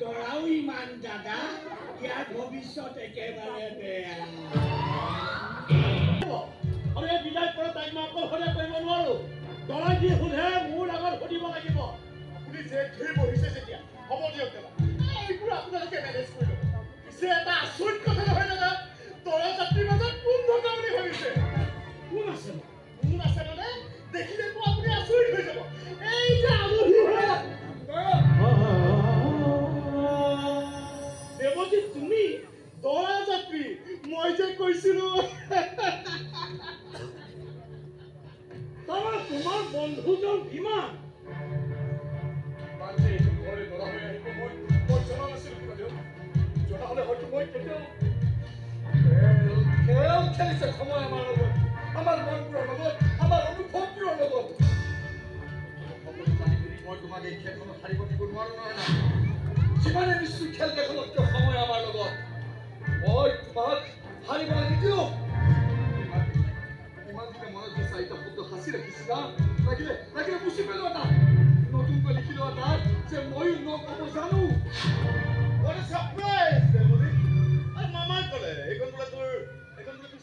দৰাও ইমান দাদা ইয়াৰ ভৱিষ্যত একেবাৰে বেয়া আৰে বিদায় কৰা তাইক মই অকলশৰে কৰিব নোৱাৰো দৰাই যি সোধে মোৰ আগত সুধিব লাগিব আপুনি যে ধুই বহিছে যেতিয়া হ'ব দিয়ক দাদা এইবোৰ আপোনালোকে মেনেজ কৰি ল'ব পিছে এটা আচৰিত কথা নহয় দাদা দৰা যাত্ৰীৰ মাজত কোন থকা বুলি ভাবিছে কোন আছে মানে দেখিলেতো আপুনি আচৰিত হৈ যাব এই যে আলহী দেৱজিৎ তুমি দৰা যাত্ৰী মই যে কৈছিলো তোমাৰ বন্ধুজন কিমান জনাহলে হয়তো মই কেতিয়াও খেল খেলিছে সময় আমাৰ লগত আমাৰ মনবোৰৰ লগত আমাৰ অনুভৱবোৰৰ লগত মই তোমাক এই খেলখনত হাৰিব দিব নোৱাৰো নহয় যিমানে নিশ্চয় খেল দেখনত কিয় সময় আমাৰ লগত মই তোমাক হাৰিব নিদিওঁ ইমান দিনে মনত যে চাৰিটা শব্দ সাঁচি ৰাখিছিলা লাগিলে মুচি পেলোৱা এটা নতুনকৈ লিখি লোৱা তাত যে ময়ো নক'ব জানো What a surprise! আৰু মামাই ক'লে এইখন বোলে তোৰ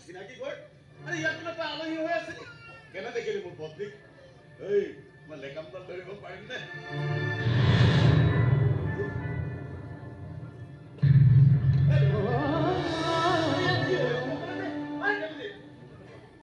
চিনাকি ঘৰ আৰু ইয়াত বোলে তই আলহী হৈ আছে কেনে দেখিলি মোৰ পত্নীক এই মই লেকামডাল ধৰিব পাৰিম নে